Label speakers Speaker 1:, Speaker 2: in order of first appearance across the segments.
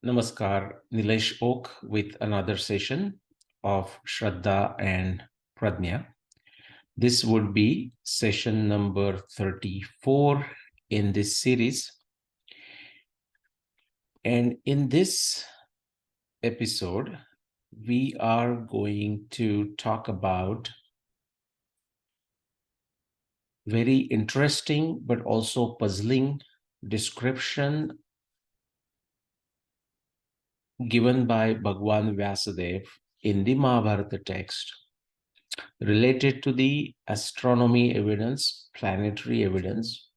Speaker 1: Namaskar, Nilesh Oak with another session of Shraddha and Pradnya. This would be session number 34 in this series. And in this episode, we are going to talk about very interesting but also puzzling description given by Bhagwan Vyasadeva in the Mahabharata text related to the astronomy evidence, planetary evidence,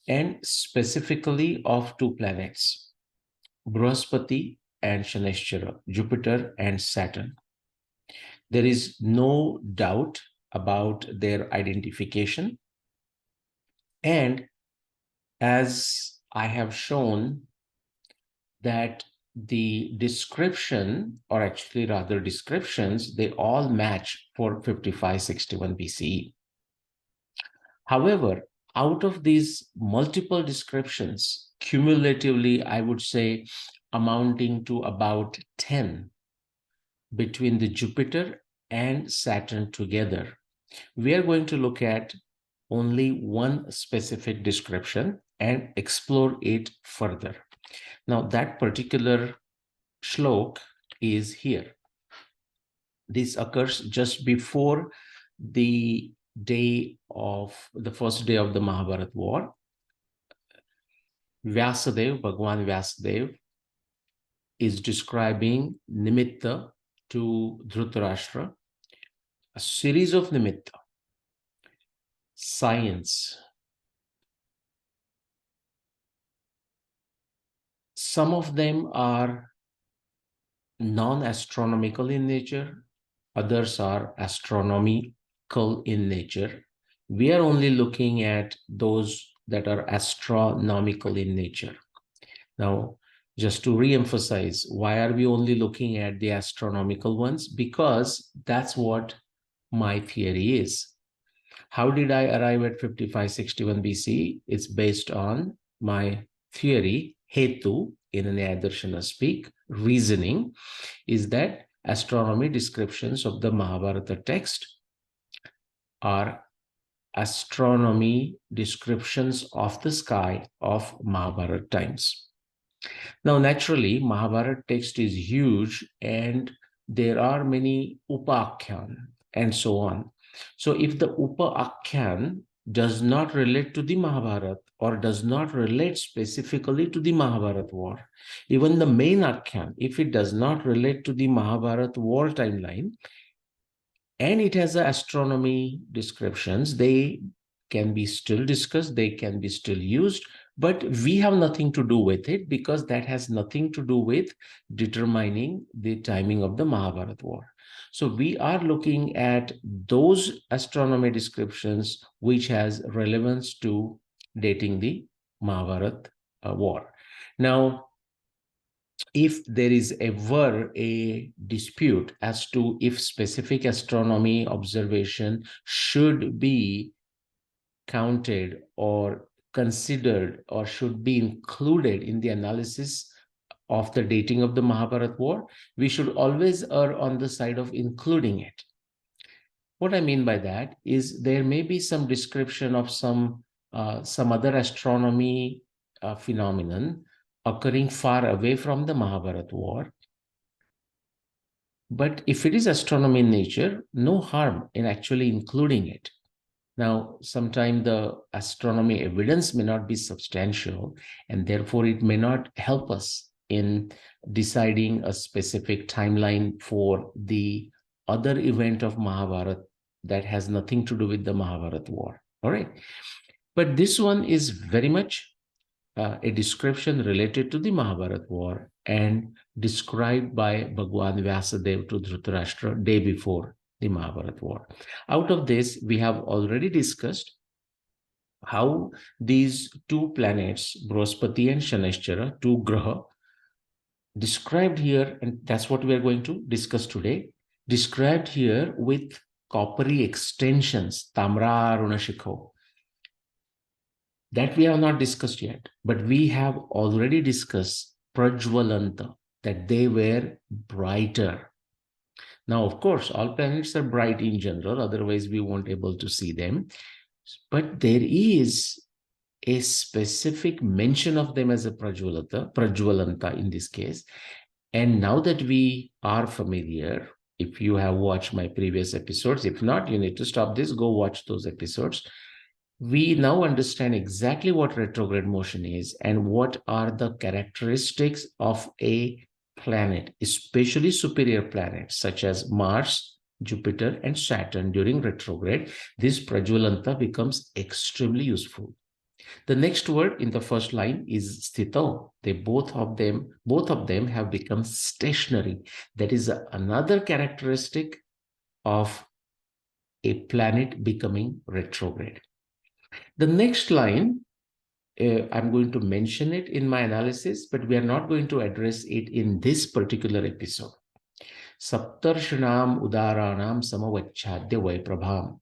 Speaker 1: and specifically of two planets, Brihaspati and Shanishchara, Jupiter and Saturn. There is no doubt about their identification. And as I have shown that the description, or actually rather descriptions, they all match for 5561 BCE. However, out of these multiple descriptions, cumulatively, I would say amounting to about 10 between the Jupiter and Saturn together, we are going to look at only one specific description and explore it further. Now, that particular shlok is here. This occurs just before the first day of the Mahabharata war. Bhagwan Vyasadeva is describing nimitta to Dhritarashtra, a series of nimitta, science. Some of them are non-astronomical in nature, others are astronomical in nature. We are only looking at those that are astronomical in nature. Now, just to re-emphasize, why are we only looking at the astronomical ones? Because that's what my theory is. How did I arrive at 5561 BC? It's based on my theory, hetu, in an Darshana speak, reasoning, is that astronomy descriptions of the Mahabharata text are astronomy descriptions of the sky of Mahabharata times. Now, naturally, Mahabharata text is huge and there are many upakhyan and so on. So if the upakhyan does not relate to the Mahabharata or does not relate specifically to the Mahabharata war, even the main akhyan, if it does not relate to the Mahabharata war timeline, and it has astronomy descriptions, they can be still discussed, they can be still used, but we have nothing to do with it because that has nothing to do with determining the timing of the Mahabharata war. So we are looking at those astronomy descriptions which has relevance to dating the Mahabharata war. Now, if there is ever a dispute as to if specific astronomy observation should be counted or considered or should be included in the analysis of the dating of the Mahabharata war, we should always err on the side of including it. What I mean by that is there may be some description of some other astronomy phenomenon occurring far away from the Mahabharata war. But if it is astronomy in nature, no harm in actually including it. Now, sometimes the astronomy evidence may not be substantial, and therefore it may not help us in deciding a specific timeline for the other event of Mahabharata that has nothing to do with the Mahabharata war. All right. But this one is very much a description related to the Mahabharata war and described by Bhagwan Vyasadeva to Dhritarashtra day before the Mahabharata war. Out of this, we have already discussed how these two planets, Brihaspati and Shanishchara, two graha, described here, and that's what we are going to discuss today, described here with coppery extensions, Tamra Runashikho. That we have not discussed yet, but we have already discussed prajvalanta, that they were brighter. Now, of course, all planets are bright in general, otherwise we won't able to see them. But there is a specific mention of them as a prajvalanta in this case. And now that we are familiar, if you have watched my previous episodes, if not, you need to stop this, go watch those episodes. We now understand exactly what retrograde motion is and what are the characteristics of a planet, especially superior planets such as Mars, Jupiter, and Saturn during retrograde. This prajvalanta becomes extremely useful. The next word in the first line is sthito. They both of them have become stationary. That is another characteristic of a planet becoming retrograde. The next line, I'm going to mention it in my analysis, but we are not going to address it in this particular episode. Saptarshanam udaranam samavachadya vaiprabham.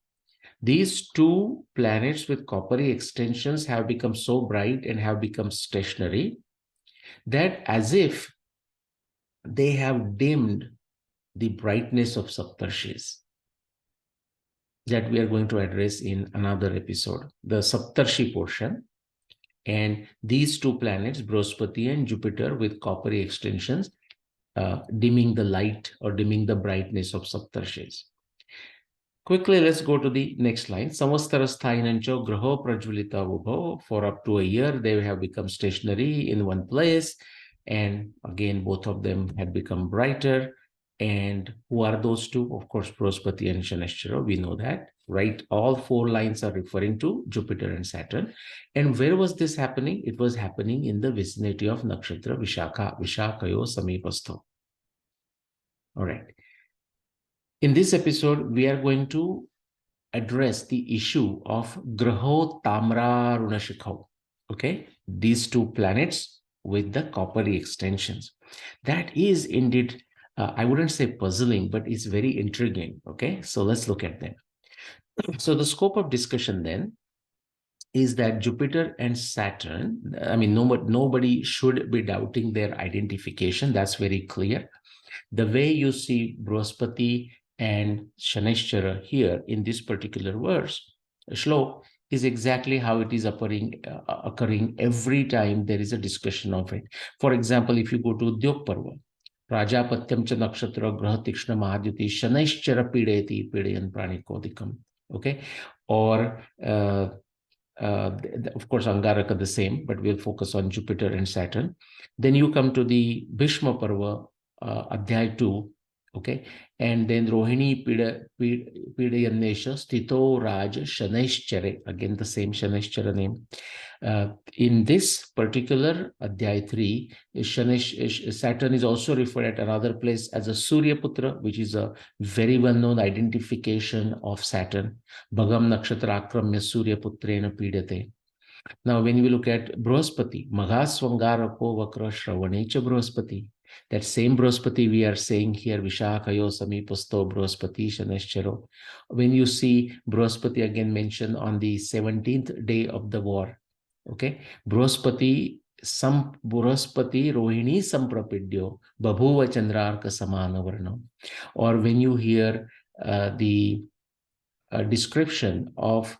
Speaker 1: These two planets with coppery extensions have become so bright and have become stationary that as if they have dimmed the brightness of Saptarshis, that we are going to address in another episode, the Saptarshi portion. And these two planets, Brihaspati and Jupiter with coppery extensions, dimming the light or dimming the brightness of Saptarshis. Quickly, let's go to the next line. Samastharasthainancho graho prajvalita vubho. For up to a year, they have become stationary in one place. And again, both of them had become brighter. And who are those two? Of course, Brihaspati and Shanishchara. We know that, right? All four lines are referring to Jupiter and Saturn. And where was this happening? It was happening in the vicinity of Nakshatra Vishakha, Vishakayo Samipastho. All right. In this episode, we are going to address the issue of Graho Tamra Runashikho. Okay, these two planets with the coppery extensions. That is indeed, I wouldn't say puzzling, but it's very intriguing. Okay, so let's look at them. So the scope of discussion then is that Jupiter and Saturn, I mean, nobody should be doubting their identification. That's very clear. The way you see Brihaspati and Shanishchara here in this particular verse, shlok, is exactly how it is occurring every time there is a discussion of it. For example, if you go to Udyog Parva, Prajapatyam cha nakshatra graha tikshna mahadyuti Shanishchara pideti pidayan pranikodikam. Okay, or of course, Angaraka the same, but we'll focus on Jupiter and Saturn. Then you come to the Bhishma Parva, Adhyay 2, okay, and then Rohini Pidayanesha Stito Raj Shanishchare, again the same Shanishchara name. In this particular Adhyay 3, Saturn is also referred at another place as a Surya Putra, which is a very well-known identification of Saturn. Bhagam Nakshatra Akramya Surya Putrena Pidate. Now, when we look at Brihaspati, Maghaswangarako Vakra Shravanecha Brihaspati, that same Brihaspati we are saying here, Vishakayo Samipasto Brihaspati Shanishcharo. When you see Brihaspati again mentioned on the 17th day of the war, okay, Brihaspati Rohini Samprapidyo Babhuva Chandrarka Samana Varna. Or when you hear the description of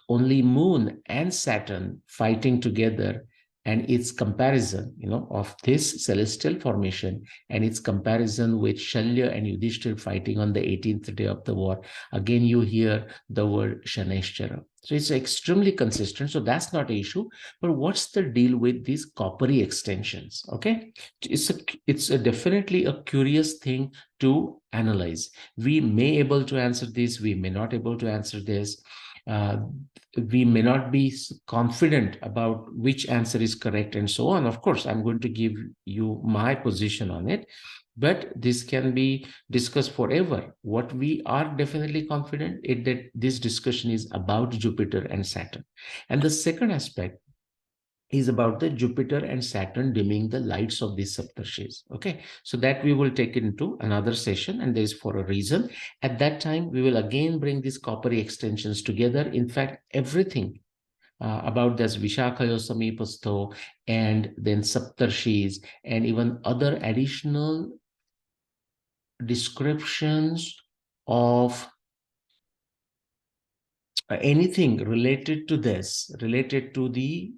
Speaker 1: only Moon and Saturn fighting together, and its comparison, of this celestial formation and its comparison with Shalya and Yudhishthir fighting on the 18th day of the war, again you hear the word Shanishchara. So it's extremely consistent. So that's not an issue. But what's the deal with these coppery extensions? Okay, it's definitely a curious thing to analyze. We may able to answer this. We may not able to answer this. We may not be confident about which answer is correct and so on. Of course, I'm going to give you my position on it, but this can be discussed forever. What we are definitely confident is that this discussion is about Jupiter and Saturn. And the second aspect is about the Jupiter and Saturn dimming the lights of these Saptarshis. Okay, so that we will take into another session, and there is for a reason. At that time, we will again bring these coppery extensions together. In fact, everything about this Vishakhayo Samipasto, and then Saptarshis, and even other additional descriptions of anything related to this, related to the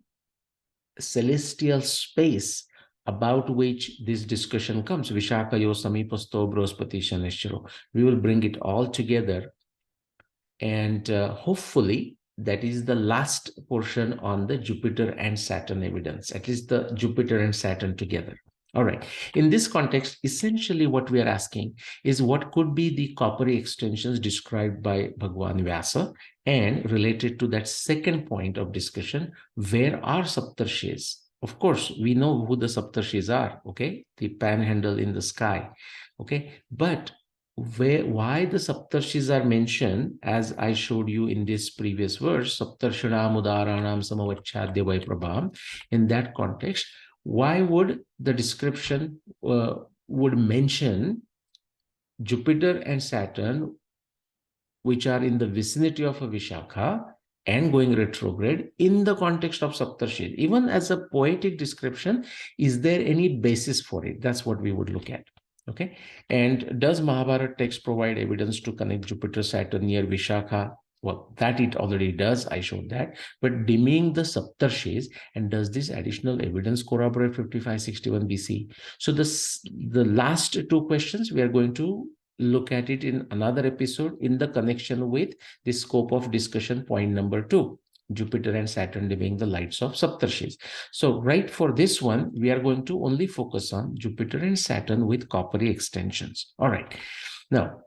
Speaker 1: celestial space about which this discussion comes. Vishakayo Samipasto Brospati Shaneshwaro. We will bring it all together, and hopefully that is the last portion on the Jupiter and Saturn evidence, at least the Jupiter and Saturn together. All right. In this context, essentially what we are asking is what could be the coppery extensions described by Bhagwan Vyasa, and related to that second point of discussion, where are Saptarshis? Of course, we know who the Saptarshis are, okay? The panhandle in the sky, okay? But why the Saptarshis are mentioned, as I showed you in this previous verse, Saptarshanam Udaranam Samavachadya Prabham, in that context, why would the description would mention Jupiter and Saturn, which are in the vicinity of a Vishakha and going retrograde, in the context of Saptarshis? Even as a poetic description, is there any basis for it? That's what we would look at. Okay. And does Mahabharata text provide evidence to connect Jupiter, Saturn near Vishakha? Well, that it already does. I showed that. But dimming the Saptarshis, and does this additional evidence corroborate 5561 BC? So the last two questions, we are going to look at it in another episode in the connection with the scope of discussion point number 2. Jupiter and Saturn dimming the lights of Saptarshis. So right for this one, we are going to only focus on Jupiter and Saturn with coppery extensions. All right. Now,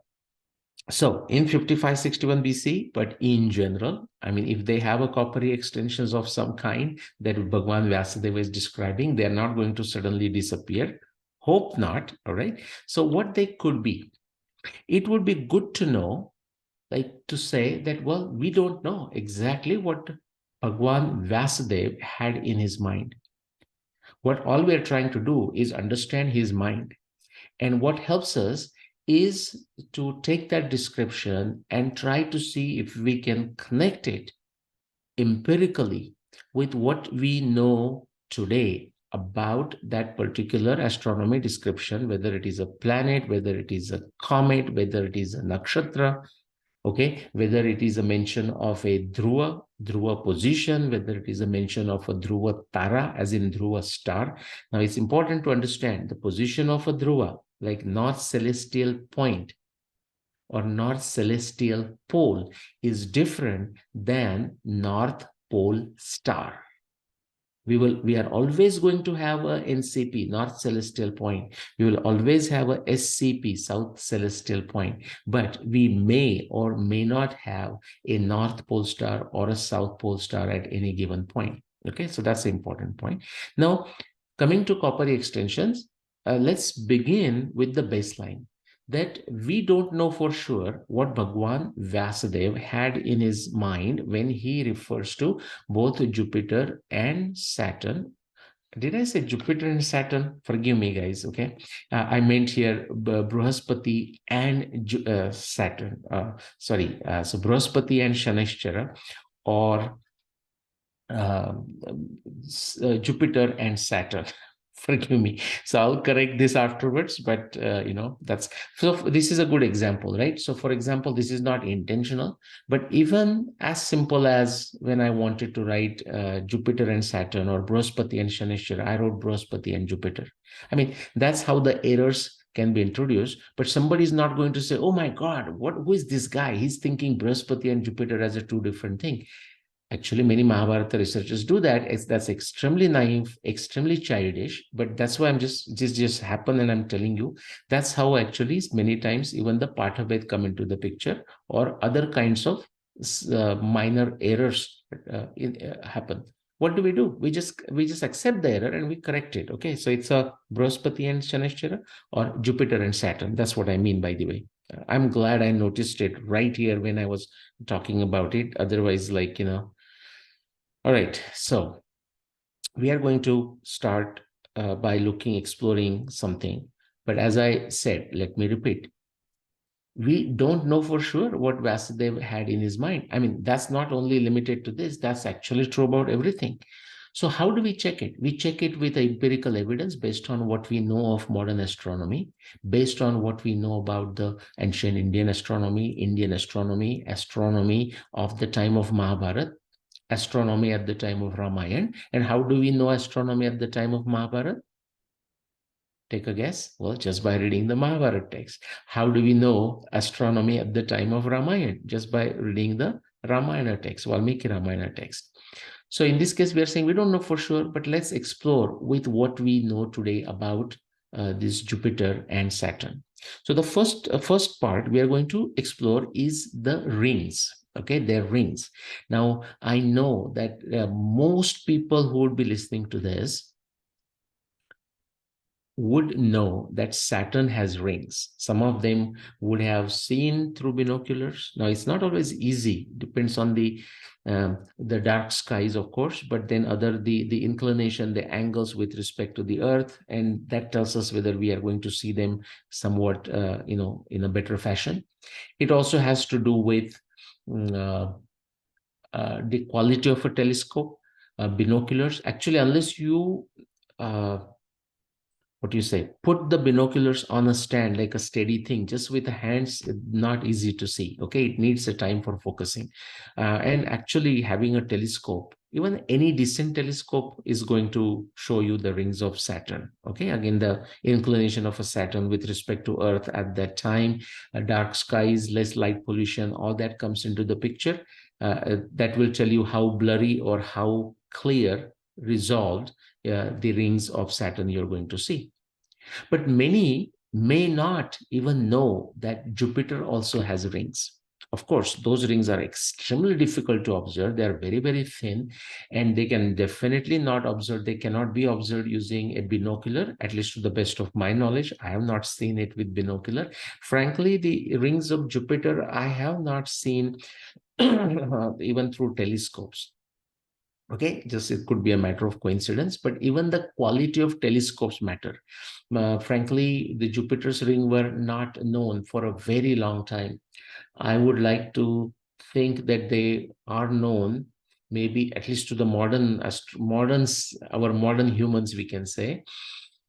Speaker 1: so in 5561 BC, but in general, I mean, if they have a coppery extensions of some kind that Bhagwan Vyasadeva is describing, they are not going to suddenly disappear. Hope not. All right. So what they could be, it would be good to know, like to say that, well, we don't know exactly what Bhagwan Vyasadeva had in his mind. What all we are trying to do is understand his mind. And what helps us is to take that description and try to see if we can connect it empirically with what we know today about that particular astronomy description, whether it is a planet, whether it is a comet, whether it is a nakshatra, okay, whether it is a mention of a dhruva position, whether it is a mention of a dhruva tara, as in dhruva star. Now, it's important to understand the position of a dhruva, like north celestial point or north celestial pole, is different than north pole star. We are always going to have a NCP, North Celestial Point. We will always have a SCP, South Celestial Point, but we may or may not have a North Pole Star or a South Pole Star at any given point. Okay, so that's the important point. Now, coming to coppery extensions, let's begin with the baseline, that we don't know for sure what Bhagwan Vyasadeva had in his mind when he refers to both Jupiter and Saturn. Did I say Jupiter and Saturn? Forgive me, guys. Okay. I meant here Brahaspati and Saturn. So Brahaspati and Shanishchara, or Jupiter and Saturn. Forgive me. So I'll correct this afterwards, but that's, so this is a good example, right? So for example, this is not intentional, but even as simple as when I wanted to write Jupiter and Saturn, or Brahaspati and Shanishchara, I wrote Brahaspati and Jupiter. I mean, that's how the errors can be introduced, but somebody is not going to say, oh my God, who is this guy? He's thinking Brahaspati and Jupiter as a two different thing. Actually, many Mahabharata researchers do that. That's extremely naive, extremely childish, but that's why this just happened, and I'm telling you, that's how actually many times even the Pathabhed come into the picture, or other kinds of minor errors happen. What do? We just accept the error and we correct it. Okay, so it's a Brahaspati and Shanishchara, or Jupiter and Saturn. That's what I mean, by the way. I'm glad I noticed it right here when I was talking about it. Otherwise, all right, so we are going to start by exploring something. But as I said, let me repeat, We don't know for sure what Vasudeva had in his mind. I mean, that's not only limited to this, that's actually true about everything. So how do we check it? We check it with empirical evidence based on what we know of modern astronomy, based on what we know about the ancient Indian astronomy, astronomy of the time of Mahabharata, astronomy at the time of Ramayana. And how do we know astronomy at the time of Mahabharata? Take a guess. Well, just by reading the Mahabharata text. How do we know astronomy at the time of Ramayana? Just by reading the Ramayana text, Valmiki Ramayana text. So in this case, we are saying we don't know for sure, but let's explore with what we know today about this Jupiter and Saturn. So the first part we are going to explore is the rings. Okay, their rings. Now, I know that most people who would be listening to this would know that Saturn has rings. Some of them would have seen through binoculars. Now, it's not always easy, depends on the dark skies, of course, but then the inclination, the angles with respect to the Earth, and that tells us whether we are going to see them somewhat, in a better fashion. It also has to do with mm, the quality of a telescope, binoculars. Actually, unless you what do you say, put the binoculars on a stand like a steady thing, just with the hands, not easy to see. Okay, it needs a time for focusing. And actually having a telescope, even any decent telescope, is going to show you the rings of Saturn. Okay, again, the inclination of a Saturn with respect to Earth at that time, dark skies, less light pollution, all that comes into the picture. That will tell you how blurry or how clear, resolved the rings of Saturn you're going to see. But many may not even know that Jupiter also has rings. Of course, those rings are extremely difficult to observe. They are very, very thin, and they can definitely not observe. They cannot be observed using a binocular, at least to the best of my knowledge. I have not seen it with binocular. Frankly, the rings of Jupiter, I have not seen even through telescopes. Okay, just it could be a matter of coincidence, but even the quality of telescopes matter. Frankly, the Jupiter's ring were not known for a very long time. I would like to think that they are known, maybe at least to the our modern humans, we can say,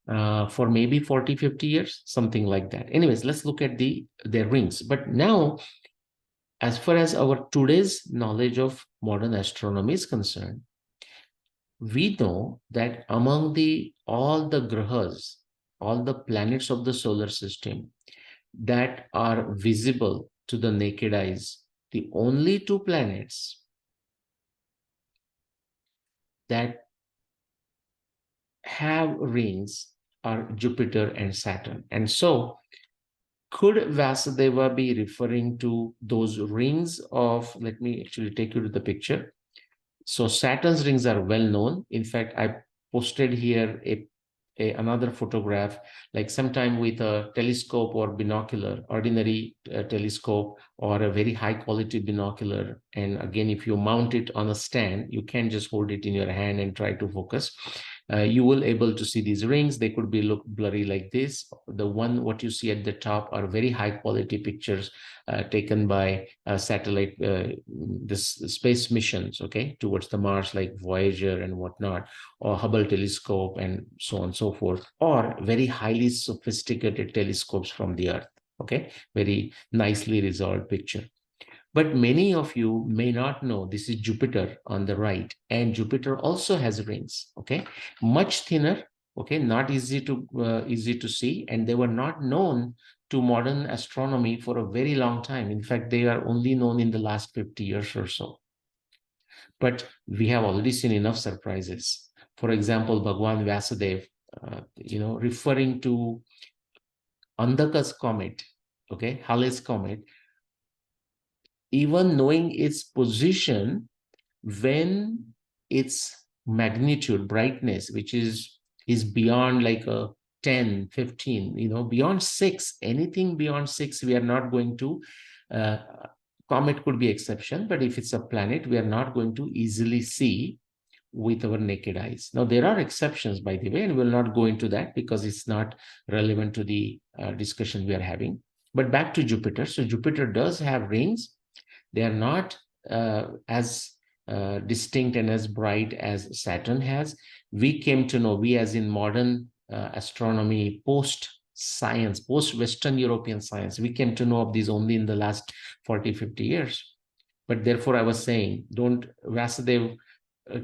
Speaker 1: for maybe 40, 50 years, something like that. Anyways, let's look at their rings. But now, as far as our today's knowledge of modern astronomy is concerned, we know that among all the grahas, all the planets of the solar system that are visible to the naked eyes, the only two planets that have rings are Jupiter and Saturn. And so, could Vasudeva be referring to those rings of, let me actually take you to the picture. So Saturn's rings are well known. In fact, I posted here another photograph, like sometime with a telescope or binocular, ordinary telescope or a very high quality binocular. And again, if you mount it on a stand, you can just hold it in your hand and try to focus. You will able to see these rings. They could be look blurry like this. The one what you see at the top are very high quality pictures taken by satellite, this space missions, okay, towards the Mars, like Voyager and whatnot, or Hubble telescope and so on and so forth, or very highly sophisticated telescopes from the Earth, okay, very nicely resolved picture. But many of you may not know this is Jupiter on the right, and Jupiter also has rings, okay, much thinner, okay, not easy to see, and they were not known to modern astronomy for a very long time. In fact, they are only known in the last 50 years or so. But we have already seen enough surprises. For example, Bhagwan Vasudev, referring to Andhaka's comet, okay, Halley's comet, even knowing its position, when its magnitude, brightness, which is beyond like a 10, 15, beyond 6, anything beyond 6, we are not going to, uh, comet could be exception, but if it's a planet, we are not going to easily see with our naked eyes. Now, there are exceptions, by the way, and we'll not go into that because it's not relevant to the discussion we are having. But back to Jupiter. So Jupiter does have rings. They are not as distinct and as bright as Saturn has. We came to know, we as in modern astronomy, post-science, post-Western European science, we came to know of these only in the last 40, 50 years. But therefore, I was saying, don't, Vasudev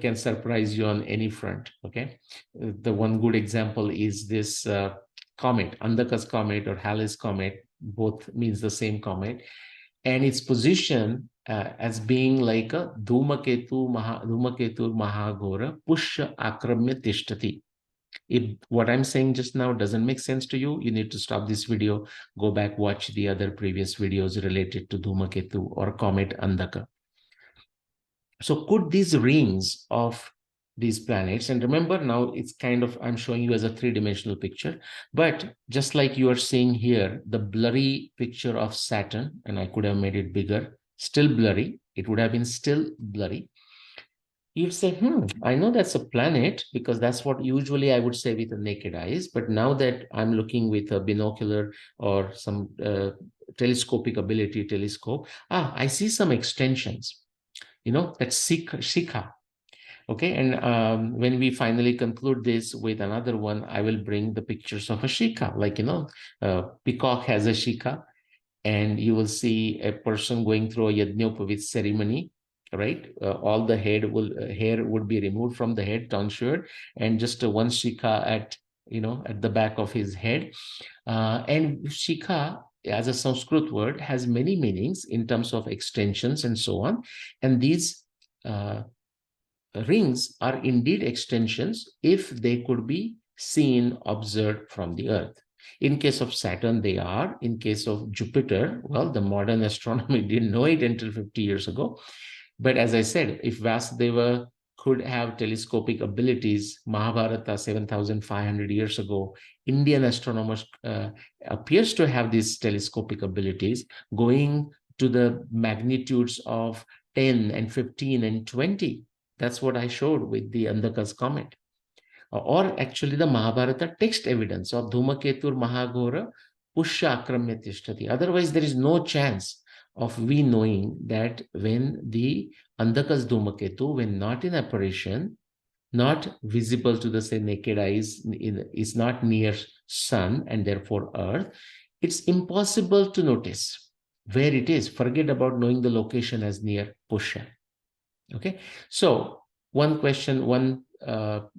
Speaker 1: can surprise you on any front, okay? The one good example is this comet, Andhaka's comet or Halley's comet, both means the same comet, and its position as being like a Dhumaketu Mahagora Pushya Akramya Tishtati. If what I'm saying just now doesn't make sense to you, you need to stop this video, go back, watch the other previous videos related to Dhumaketu or comet Andhaka. So could these rings of these planets, and remember now it's kind of, I'm showing you as a three-dimensional picture, but just like you are seeing here, the blurry picture of Saturn, and I could have made it bigger, still blurry, it would have been still blurry. You'd say, I know that's a planet because that's what usually I would say with the naked eyes. But now that I'm looking with a binocular or some telescopic ability telescope, I see some extensions. You know, that's Shikha. Okay, and when we finally conclude this with another one, I will bring the pictures of a Shikha. Like, you know, peacock has a Shikha, and you will see a person going through a Yajñopavit ceremony, right? All the hair would be removed from the head, tonsured, and just one Shikha at, you know, at the back of his head. And Shikha, as a Sanskrit word, has many meanings in terms of extensions and so on. And these rings are indeed extensions if they could be seen, observed from the Earth. In case of Saturn, they are. In case of Jupiter, well, the modern astronomy didn't know it until 50 years ago. But as I said, if Vasudeva could have telescopic abilities, Mahabharata 7,500 years ago, Indian astronomers appears to have these telescopic abilities going to the magnitudes of 10 and 15 and 20. That's what I showed with the Andhaka's comet. Or actually the Mahabharata text evidence of Dhumaketur Mahagora Pushya Akramya Tishtati. Otherwise, there is no chance of we knowing that when the Andhaka's Dhumaketu, when not in apparition, not visible to the say naked eyes, is not near sun and therefore earth, it's impossible to notice where it is. Forget about knowing the location as near Pushya. Okay, so one question, one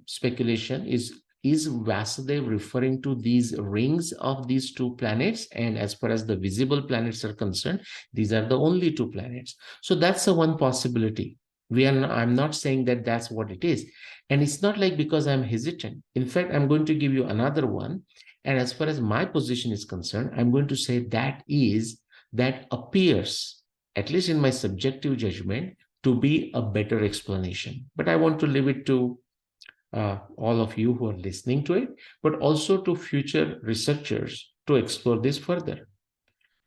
Speaker 1: speculation is Vasudev referring to these rings of these two planets? And as far as the visible planets are concerned, these are the only two planets. So that's the one possibility. I'm not saying that that's what it is. And it's not like because I'm hesitant. In fact, I'm going to give you another one. And as far as my position is concerned, I'm going to say that appears, at least in my subjective judgment, to be a better explanation. But I want to leave it to all of you who are listening to it, but also to future researchers to explore this further.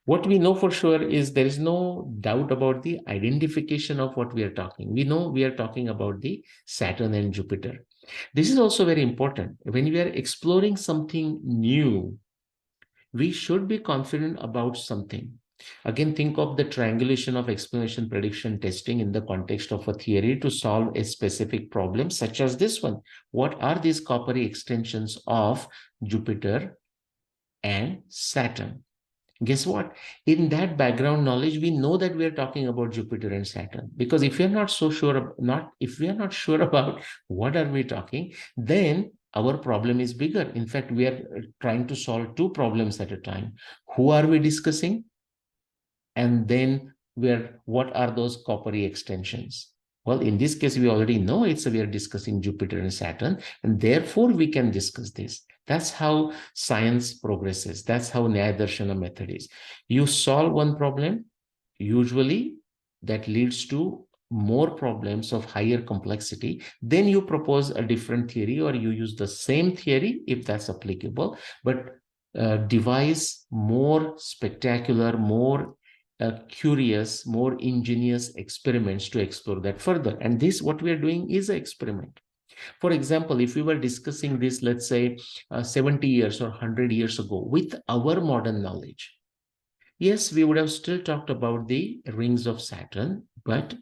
Speaker 1: What we know for sure is there is no doubt about the identification of what we are talking. We know we are talking about the Saturn and Jupiter. This is also very important. When we are exploring something new, we should be confident about something. Again, think of the triangulation of explanation, prediction, testing in the context of a theory to solve a specific problem, such as this one. What are these coppery extensions of Jupiter and Saturn? Guess what? In that background knowledge, we know that we are talking about Jupiter and Saturn. Because if we are not so sure, if we are not sure about what are we talking, then our problem is bigger. In fact, we are trying to solve two problems at a time. Who are we discussing? And then what are those coppery extensions? Well, in this case, we already know we are discussing Jupiter and Saturn, and therefore we can discuss this. That's how science progresses. That's how Nyaya Darshana method is. You solve one problem, usually that leads to more problems of higher complexity. Then you propose a different theory, or you use the same theory if that's applicable, but devise more spectacular, more curious, more ingenious experiments to explore that further. And this, what we are doing, is an experiment. For example, if we were discussing this, let's say 70 years or 100 years ago with our modern knowledge, yes, we would have still talked about the rings of Saturn, but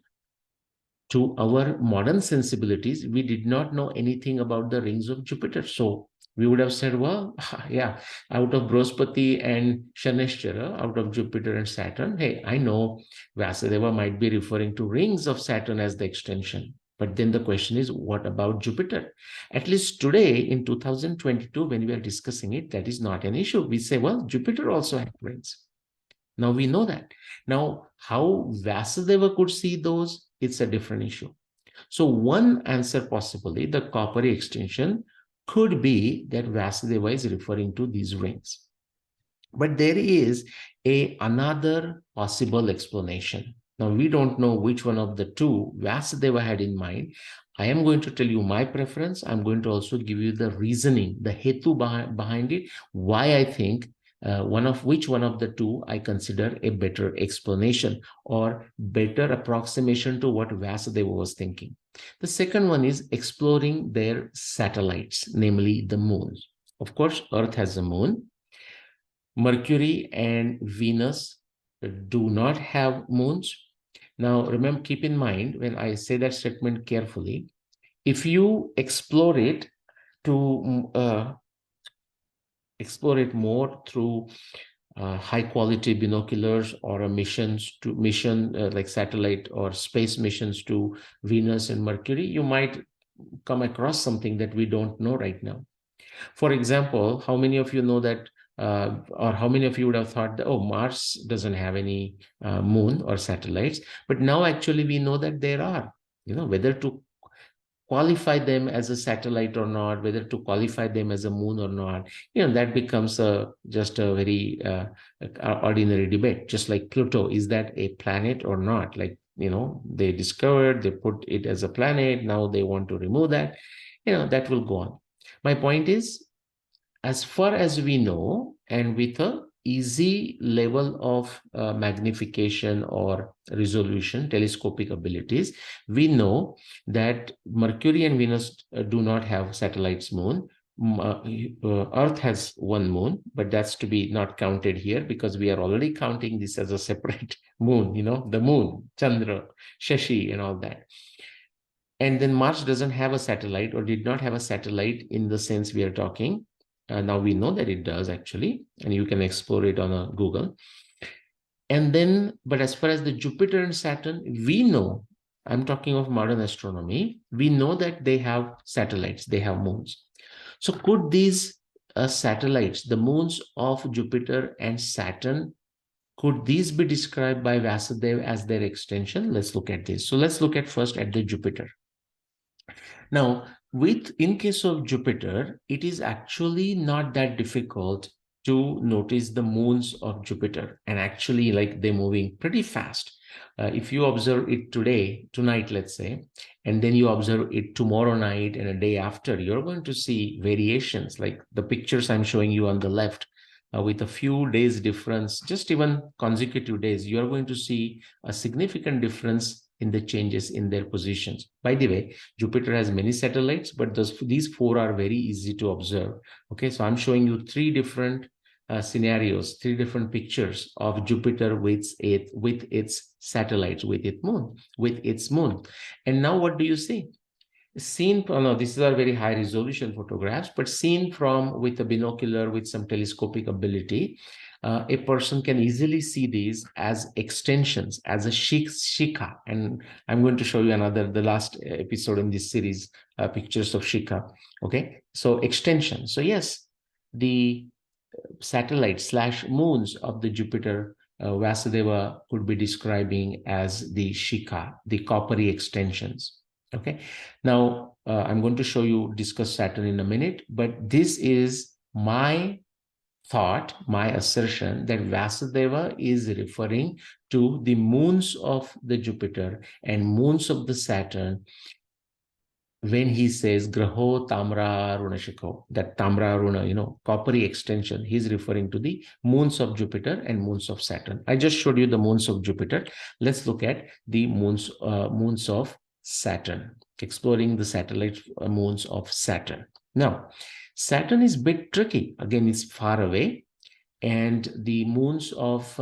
Speaker 1: to our modern sensibilities, we did not know anything about the rings of Jupiter. So we would have said, well, yeah, out of Brihaspati and Shanishchara, out of Jupiter and Saturn, hey, I know Vyasadeva might be referring to rings of Saturn as the extension. But then the question is, what about Jupiter? At least today in 2022, when we are discussing it, that is not an issue. We say, well, Jupiter also has rings. Now we know that. Now, how Vyasadeva could see those, it's a different issue. So one answer possibly, the coppery extension, could be that Vyasadeva is referring to these rings. But there is another possible explanation. Now, we don't know which one of the two Vyasadeva had in mind. I am going to tell you my preference. I'm going to also give you the reasoning, the hetu behind it, why I think one of the two I consider a better explanation or better approximation to what Vyasadeva was thinking. The second one is exploring their satellites, namely the moons. Of course, Earth has a moon. Mercury and Venus do not have moons. Now, remember, keep in mind when I say that statement carefully, if you explore it more through high quality binoculars or a mission like satellite or space missions to Venus and Mercury, you might come across something that we don't know right now. For example, how many of you know that or how many of you would have thought that, oh, Mars doesn't have any moon or satellites, but now actually we know that there are, whether to qualify them as a satellite or not, whether to qualify them as a moon or not, that becomes just a very ordinary debate. Just like Pluto, is that a planet or not? Like, they discovered, they put it as a planet, now they want to remove that, that will go on. My point is, as far as we know, and with a easy level of magnification or resolution, telescopic abilities, we know that Mercury and Venus do not have satellites moon. Earth has one moon, but that's to be not counted here because we are already counting this as a separate moon, the moon, Chandra, Shashi, and all that. And then Mars doesn't have a satellite or did not have a satellite in the sense we are talking. Now we know that it does actually, and you can explore it on a Google. And then, but as far as the Jupiter and Saturn, we know, I'm talking of modern astronomy, we know that they have satellites, they have moons. So could these satellites, the moons of Jupiter and Saturn, could these be described by Vyasadeva as their extension? Let's look at this. So let's look at first at the Jupiter. Now, in case of Jupiter, it is actually not that difficult to notice the moons of Jupiter, and actually like they're moving pretty fast. If you observe it tonight, let's say, and then you observe it tomorrow night and a day after, you're going to see variations like the pictures I'm showing you on the left. With a few days difference, just even consecutive days, you are going to see a significant difference in the changes in their positions. By the way, Jupiter has many satellites, but these four are very easy to observe. Okay, so I'm showing you three different scenarios, three different pictures of Jupiter with its satellites, with its moon. And now what do you see? No, these are very high resolution photographs, but seen with a binocular with some telescopic ability, a person can easily see these as extensions, as a shikha. And I'm going to show you the last episode in this series, pictures of shikha. Okay, so extension. So yes, the satellites / moons of the Jupiter, Vyasadeva could be describing as the shikha, the coppery extensions. Okay, now I'm going to discuss Saturn in a minute, but this is my thought, my assertion that Vyasadeva is referring to the moons of the Jupiter and moons of the Saturn when he says Graho Tamra Aruna Shikho, that Tamra Aruna, coppery extension, he's referring to the moons of Jupiter and moons of Saturn. I just showed you the moons of Jupiter. Let's look at the moons of Saturn, exploring the satellite moons of Saturn. Now, Saturn is a bit tricky. Again, it's far away. And the moons of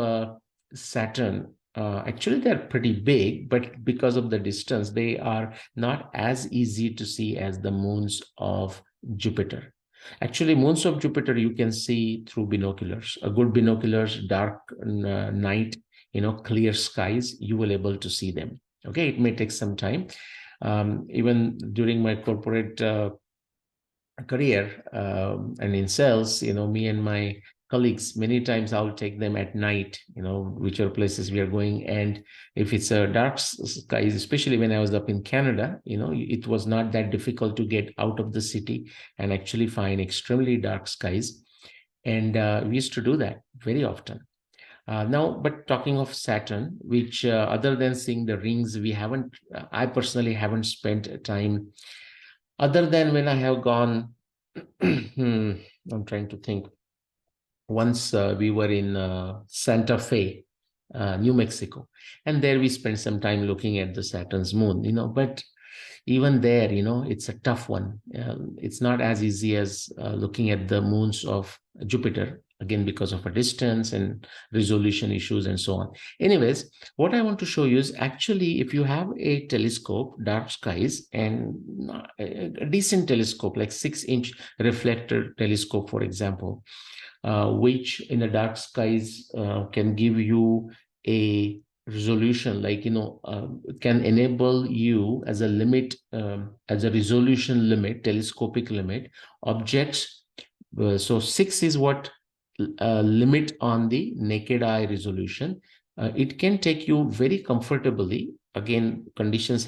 Speaker 1: Saturn, actually they're pretty big, but because of the distance, they are not as easy to see as the moons of Jupiter. Actually, moons of Jupiter you can see through binoculars. A good binoculars, dark night, clear skies, you will able to see them. Okay, it may take some time. Even during my corporate career and in sales, me and my colleagues, many times I'll take them at night, which are places we are going. And if it's a dark skies, especially when I was up in Canada, it was not that difficult to get out of the city and actually find extremely dark skies. And we used to do that very often. Now, but talking of Saturn, which other than seeing the rings, I personally haven't spent time other than when I have gone. I'm trying to think. Once we were in Santa Fe, New Mexico, and there we spent some time looking at the Saturn's moon, but even there, it's a tough one. It's not as easy as looking at the moons of Jupiter, again, because of a distance and resolution issues and so on. Anyways, what I want to show you is actually if you have a telescope, dark skies, and a decent telescope, like 6-inch reflector telescope, for example, which in the dark skies can give you a resolution, like can enable you as a limit, as a resolution limit, telescopic limit objects. So 6 is what limit on the naked eye resolution. It can take you very comfortably, again conditions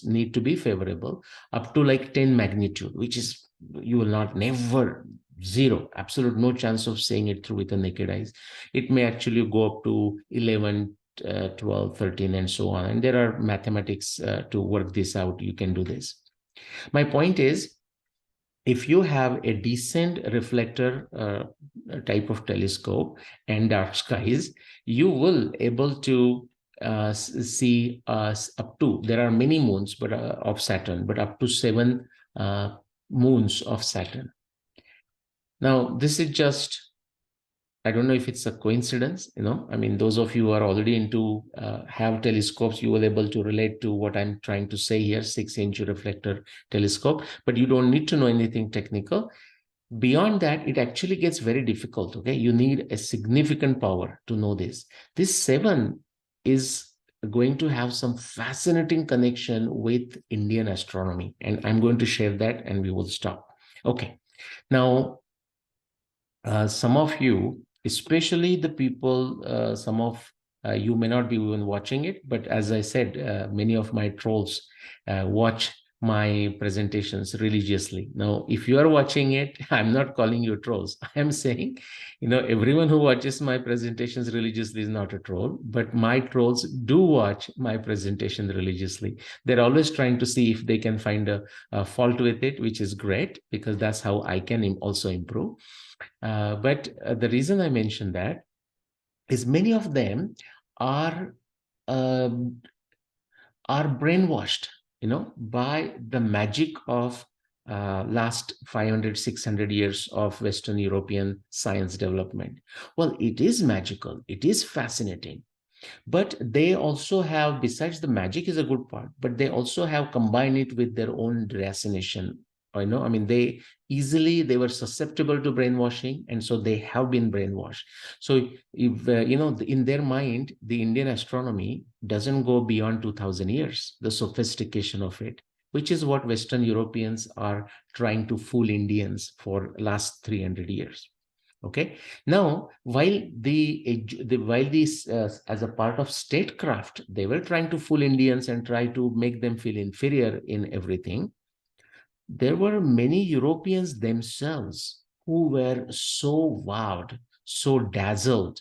Speaker 1: need to be favorable, up to like 10 magnitude, which is you will not never zero, absolute no chance of seeing it through with the naked eyes. It may actually go up to 11, 12, 13 and so on, and there are mathematics to work this out. You can do this. My point is, if you have a decent reflector type of telescope and dark skies, you will able to see up to, there are many moons but of Saturn, but up to 7 moons of Saturn. Now, this is just, I don't know if it's a coincidence, I mean, those of you who are already into have telescopes, you will able to relate to what I'm trying to say here, 6-inch reflector telescope, but you don't need to know anything technical. Beyond that, it actually gets very difficult, okay? You need a significant power to know this. This 7 is going to have some fascinating connection with Indian astronomy, and I'm going to share that and we will stop. Okay, now, some of you, especially the people, some of you may not be even watching it, but as I said, many of my trolls watch my presentations religiously. Now, if you are watching it, I'm not calling you trolls. I'm saying, everyone who watches my presentations religiously is not a troll, but my trolls do watch my presentation religiously. They're always trying to see if they can find a fault with it, which is great, because that's how I can also improve. But the reason I mentioned that is many of them are um, are brainwashed, by the magic of last 500, 600 years of Western European science development. Well, it is magical. It is fascinating. But they also have, besides the magic is a good part, but they also have combined it with their own deracination. I mean, they were susceptible to brainwashing, and so they have been brainwashed. So if, in their mind, the Indian astronomy doesn't go beyond 2000 years, the sophistication of it, which is what Western Europeans are trying to fool Indians for last 300 years. Okay. Now, while these as a part of statecraft, they were trying to fool Indians and try to make them feel inferior in everything. There were many Europeans themselves who were so wowed, so dazzled,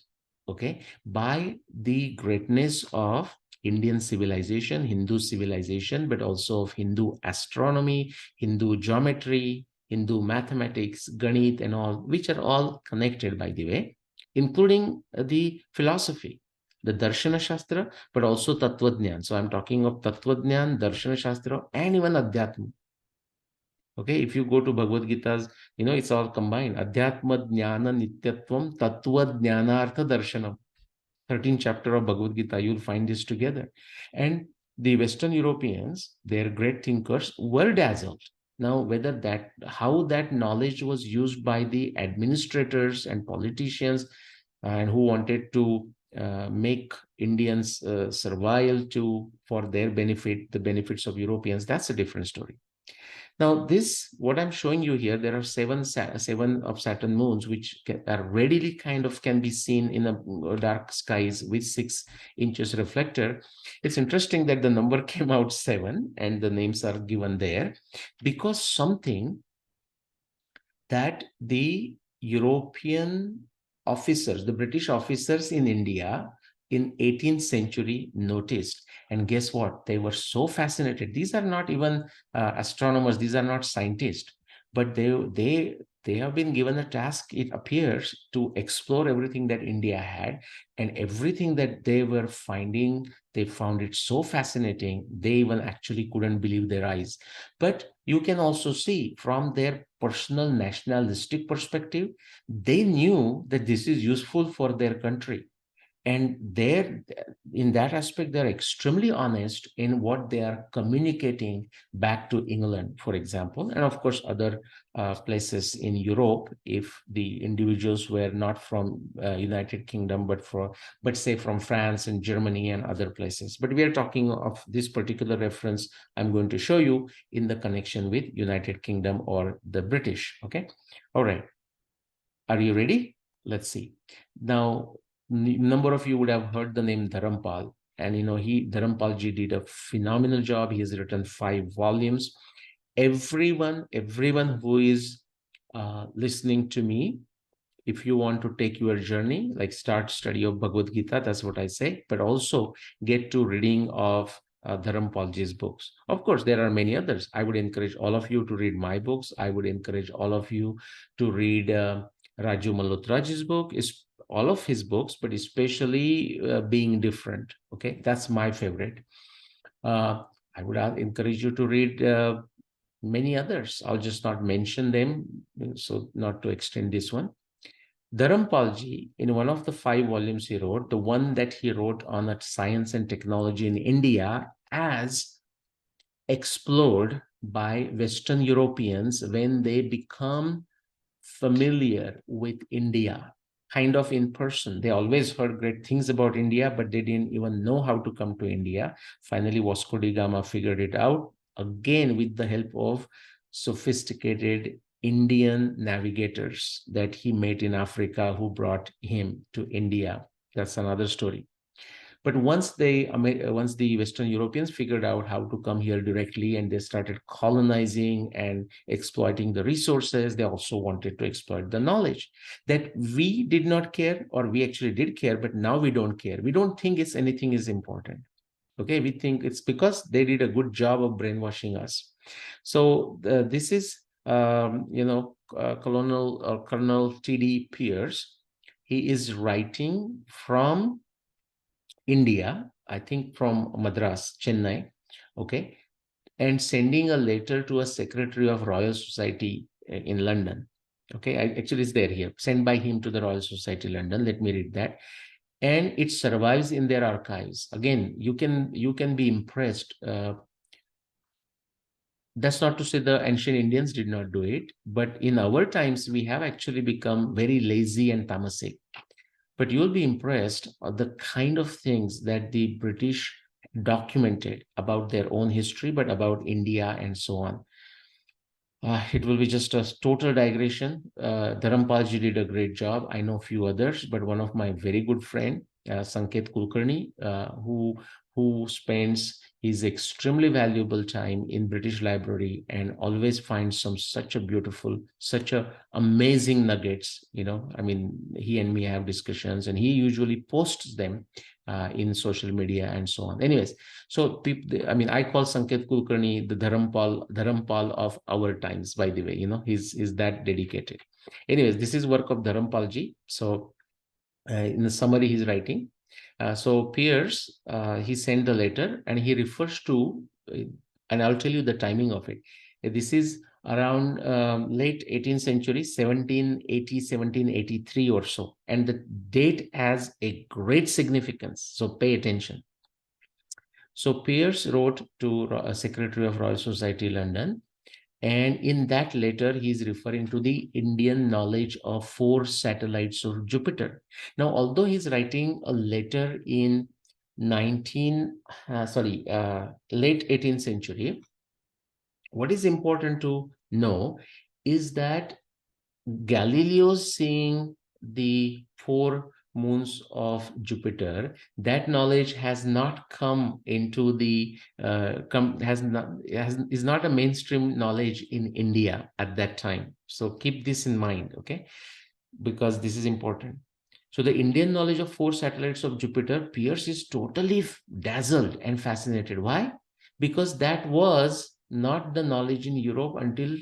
Speaker 1: okay, by the greatness of Indian civilization, Hindu civilization, but also of Hindu astronomy, Hindu geometry, Hindu mathematics, Ganit, and all, which are all connected, by the way, including the philosophy, the Darshana-Shastra, but also Tattvajnan. So I'm talking of Tattvajnan, Darshana-Shastra, and even Adhyatma. Okay, if you go to Bhagavad Gita's, it's all combined. Adhyatma Jnana Nityatvam Tattva Jnanartha Darshanam. 13th chapter of Bhagavad Gita, you'll find this together. And the Western Europeans, their great thinkers, were dazzled. Now, how that knowledge was used by the administrators and politicians and who wanted to make Indians servile for their benefit, the benefits of Europeans, that's a different story. Now, what I'm showing you here, there are seven of Saturn moons, which are readily can be seen in a dark skies with 6 inches reflector. It's interesting that the number came out 7 and the names are given there because something that the European officers, the British officers in India in 18th century noticed. And guess what? They were so fascinated. These are not even astronomers. These are not scientists, but they have been given a task, it appears, to explore everything that India had, and everything that they were finding, they found it so fascinating, they even actually couldn't believe their eyes. But you can also see from their personal nationalistic perspective, they knew that this is useful for their country. And in that aspect, they're extremely honest in what they are communicating back to England, for example, and of course other places in Europe, if the individuals were not from United Kingdom, but say from France and Germany and other places. But we are talking of this particular reference I'm going to show you in the connection with United Kingdom or the British. Okay, all right. Are you ready? Let's see. Now, number of you would have heard the name Dharampal, and Dharampalji did a phenomenal job. He has written 5 volumes. Everyone who is listening to me, if you want to take your journey, like start study of Bhagavad Gita, that's what I say, but also get to reading of Dharampalji's books. Of course, there are many others. I would encourage all of you to read my books. I would encourage all of you to read Raju Malhotraji's book, is all of his books, but especially Being Different. Okay, that's my favorite. I would encourage you to read many others. I'll just not mention them, so not to extend this one. Dharampalji, in one of the 5 volumes he wrote, the one that he wrote on science and technology in India as explored by Western Europeans when they become familiar with India, kind of in person. They always heard great things about India, but they didn't even know how to come to India. Finally, Vasco da Gama figured it out, again with the help of sophisticated Indian navigators that he met in Africa who brought him to India. That's another story. But once the Western Europeans figured out how to come here directly and they started colonizing and exploiting the resources, they also wanted to exploit the knowledge that we did not care, or we actually did care, but now we don't care. We don't think anything is important. Okay, we think it's because they did a good job of brainwashing us. So this is, Colonel T.D. Pierce. He is writing from India, I think from Madras, Chennai, okay, and sending a letter to a secretary of Royal Society in London. Okay, actually it's there here, sent by him to the Royal Society London. Let me read that. And it survives in their archives. Again, you can be impressed. That's not to say the ancient Indians did not do it, but in our times, we have actually become very lazy and tamasic. But you'll be impressed at the kind of things that the British documented about their own history, but about India and so on. It will be just a total digression. Dharampalji did a great job. I know a few others, but one of my very good friend, Sanket Kulkarni, who spends his extremely valuable time in British Library and always finds such a amazing nuggets. I mean, he and me have discussions, and he usually posts them in social media and so on. Anyways, so I call Sanket Kulkarni the Dharampal of our times, by the way, he's that dedicated. Anyways, this is work of Dharampalji. So in the summary, he's writing. So Pierce, he sent the letter and he refers to, and I'll tell you the timing of it. This is around late 18th century, 1780, 1783 or so. And the date has a great significance. So pay attention. So Pierce wrote to Secretary of Royal Society, London, and in that letter, he is referring to the Indian knowledge of 4 satellites of Jupiter. Now, although he's writing a letter in late 18th century, what is important to know is that Galileo seeing the 4 moons of Jupiter, that knowledge has not come into the is not a mainstream knowledge in India at that time. So keep this in mind, okay? Because this is important. So the Indian knowledge of 4 satellites of Jupiter, Pierce is totally dazzled and fascinated. Why? Because that was not the knowledge in Europe until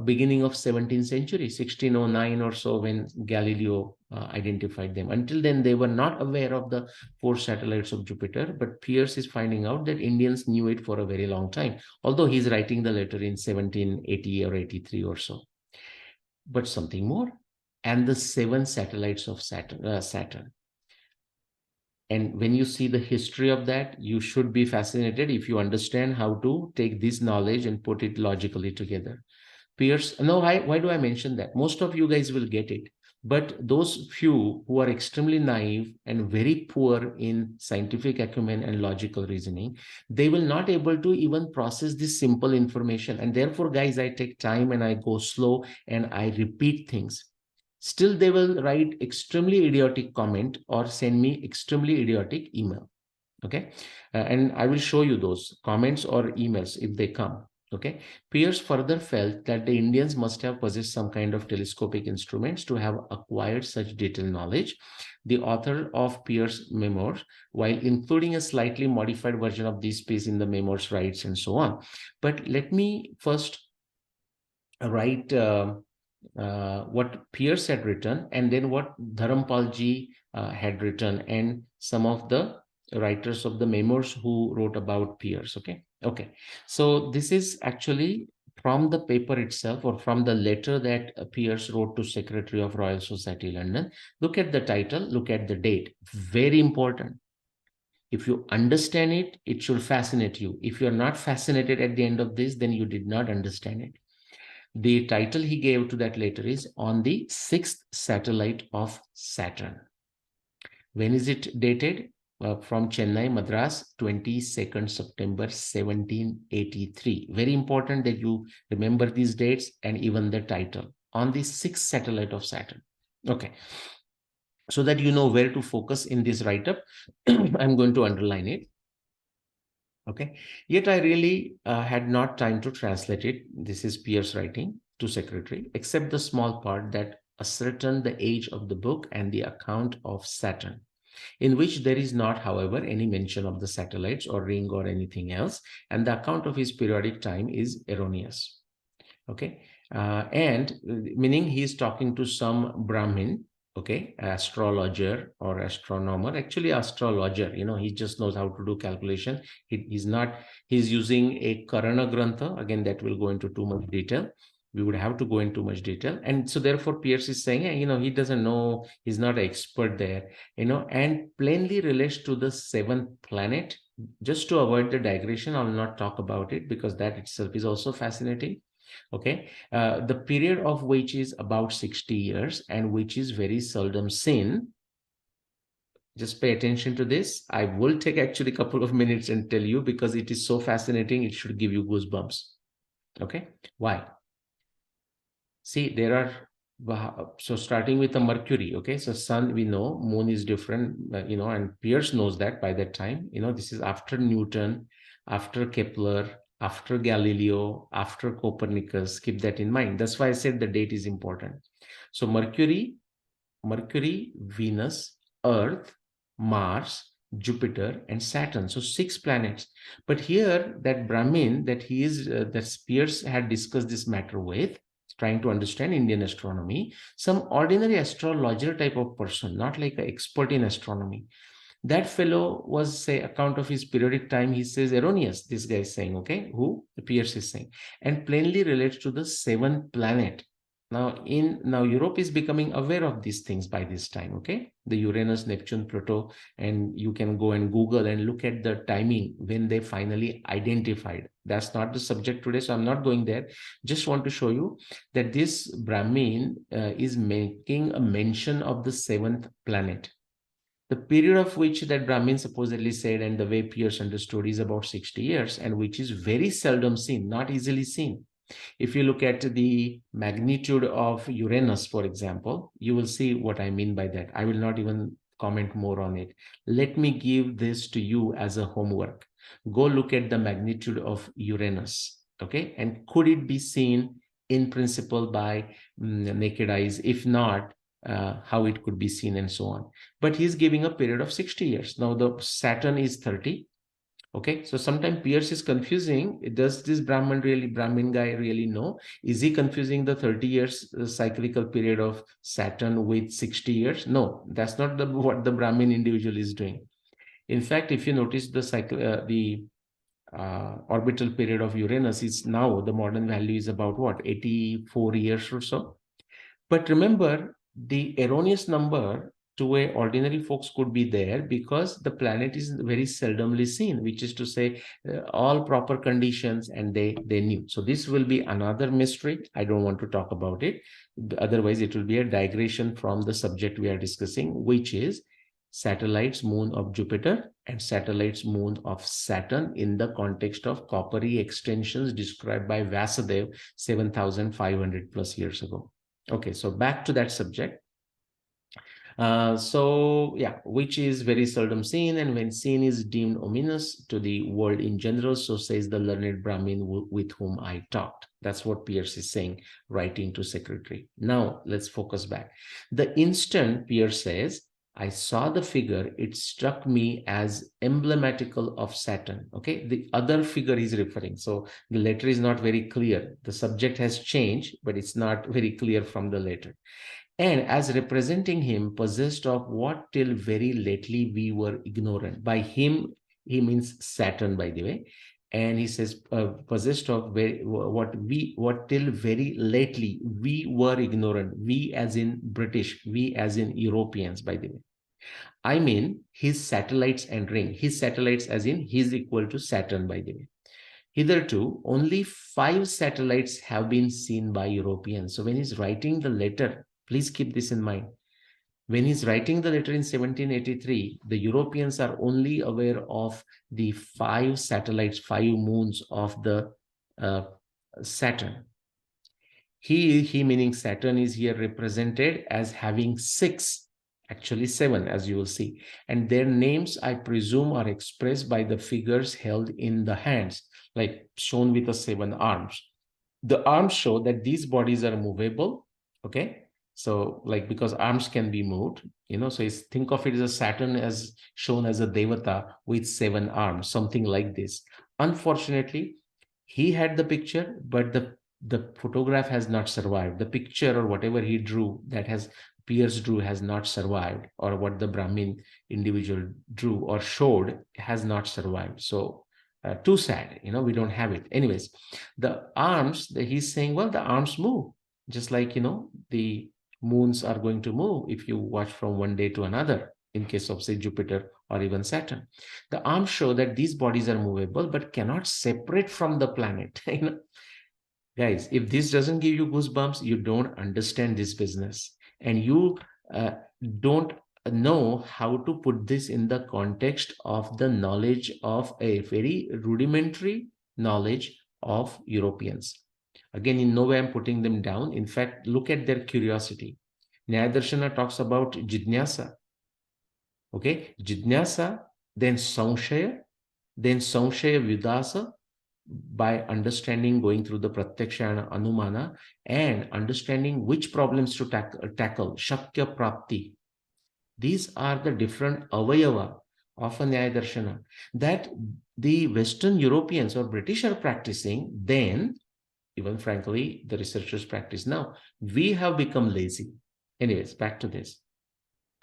Speaker 1: beginning of 17th century, 1609 or so, when Galileo identified them. Until then, they were not aware of the 4 satellites of Jupiter, but Pierce is finding out that Indians knew it for a very long time, although he's writing the letter in 1780 or 83 or so. But something more, and the 7 satellites of Saturn. And when you see the history of that, you should be fascinated if you understand how to take this knowledge and put it logically together. Pierce, no, why do I mention that? Most of you guys will get it. But those few who are extremely naive and very poor in scientific acumen and logical reasoning, they will not able to even process this simple information. And therefore, guys, I take time and I go slow and I repeat things. Still, they will write extremely idiotic comment or send me extremely idiotic email. Okay. And I will show you those comments or emails if they come. Okay. Pierce further felt that the Indians must have possessed some kind of telescopic instruments to have acquired such detailed knowledge. The author of Pierce's memoirs, while including a slightly modified version of this piece in the memoirs, writes and so on. But let me first write what Pierce had written, and then what Dharampalji had written, and some of the writers of the memoirs who wrote about Pierce. Okay. So this is actually from the paper itself, or from the letter that Pierce wrote to Secretary of Royal Society, London. Look at the title, look at the date. Very important. If you understand it, it should fascinate you. If you're not fascinated at the end of this, then you did not understand it. The title he gave to that letter is On the 6th Satellite of Saturn. When is it dated? From Chennai, Madras, 22nd September 1783. Very important that you remember these dates and even the title. On the 6th Satellite of Saturn. Okay. So that you know where to focus in this write-up, I'm going to underline it. Okay. Yet I really had not time to translate it. This is Pierce writing to Secretary, except the small part that ascertained the age of the book and the account of Saturn, in which there is not, however, any mention of the satellites or ring or anything else, and the account of his periodic time is erroneous. Okay. And meaning he is talking to some Brahmin, okay, astrologer or astronomer, actually astrologer, he just knows how to do calculation. He's using a Karana Grantha. Again, that will go into too much detail. We would have to go into much detail. And so therefore Pierce is saying, he doesn't know, he's not an expert there, and plainly relates to the 7th planet. Just to avoid the digression, I'll not talk about it because that itself is also fascinating. Okay, the period of which is about 60 years and which is very seldom seen. Just pay attention to this. I will take actually a couple of minutes and tell you because it is so fascinating. It should give you goosebumps. Okay, why? See, there are, so starting with the Mercury, okay, so sun we know, moon is different, and Pierce knows that by that time, this is after Newton, after Kepler, after Galileo, after Copernicus. Keep that in mind. That's why I said the date is important. So Mercury, Venus, Earth, Mars, Jupiter, and Saturn. So 6 planets. But here that Brahmin that that Pierce had discussed this matter with, trying to understand Indian astronomy, some ordinary astrologer type of person, not like an expert in astronomy, That fellow was, say, account of his periodic time, he says erroneous. This guy is saying, okay, who? Pierce is saying, and plainly relates to the seventh planet. Now Europe is becoming aware of these things by this time, okay? The Uranus, Neptune, Pluto, and you can go and Google and look at the timing when they finally identified. That's not the subject today, so I'm not going there. Just want to show you that this Brahmin is making a mention of the seventh planet. The period of which that Brahmin supposedly said, and the way Pierce understood, is about 60 years, and which is very seldom seen, not easily seen. If you look at the magnitude of Uranus, for example, you will see what I mean by that. I will not even comment more on it. Let me give this to you as a homework. Go look at the magnitude of Uranus, okay? And could it be seen in principle by naked eyes? If not, how it could be seen and so on. But he's giving a period of 60 years. Now the Saturn is 30. Okay, so sometimes Pierce is confusing. Does this Brahmin guy really know? Is he confusing the 30 years cyclical period of Saturn with 60 years? No, that's not what the Brahmin individual is doing. In fact, if you notice the orbital period of Uranus is now, the modern value is about what, 84 years or so. But remember, the erroneous number to a ordinary folks could be there because the planet is very seldomly seen, which is to say all proper conditions, and they knew. So this will be another mystery. I don't want to talk about it. Otherwise, it will be a digression from the subject we are discussing, which is satellites moon of Jupiter and satellites moon of Saturn in the context of coppery extensions described by Vasudev 7,500 plus years ago. Okay, so back to that subject. Which is very seldom seen, and when seen is deemed ominous to the world in general, so says the learned Brahmin with whom I talked. That's what Pierce is saying, writing to secretary. Now, let's focus back. The instant Pierce says, I saw the figure, it struck me as emblematical of Saturn. Okay, the other figure he's referring. So the letter is not very clear. The subject has changed, but it's not very clear from the letter. And as representing him, possessed of what till very lately we were ignorant. By him, he means Saturn, by the way. And he says, possessed of what till very lately we were ignorant. We as in British, we as in Europeans, by the way. I mean his satellites and ring. His satellites as in he's equal to Saturn, by the way. Hitherto, only 5 satellites have been seen by Europeans. So when he's writing the letter, please keep this in mind. When he's writing the letter in 1783, the Europeans are only aware of the 5 satellites, 5 moons of the Saturn. He meaning Saturn is here represented as having 6, actually 7, as you will see. And their names, I presume, are expressed by the figures held in the hands, like shown with the 7 arms. The arms show that these bodies are movable, okay? So like, because arms can be moved, so think of it as a Saturn as shown as a Devata with 7 arms, something like this. Unfortunately, he had the picture, but the photograph has not survived. The picture or whatever he drew Pierce drew has not survived, or what the Brahmin individual drew or showed has not survived. So too sad, we don't have it. Anyways, the arms, he's saying, well, the arms move, just like, the moons are going to move if you watch from one day to another, in case of, say, Jupiter or even Saturn. The arms show that these bodies are movable, but cannot separate from the planet. Guys, if this doesn't give you goosebumps, you don't understand this business. And you don't know how to put this in the context of the knowledge of a very rudimentary knowledge of Europeans. Again, in no way I'm putting them down. In fact, look at their curiosity. Nyaya talks about Jidnyasa. Okay, Jidnyasa, then Samshaya Vidasa, by understanding, going through the Pratyaksha and Anumana, and understanding which problems to tackle, Shakya Prapti. These are the different avayava of a Nyaya Darshana that the Western Europeans or British are practicing then. Even frankly, the researchers practice now. We have become lazy. Anyways, back to this.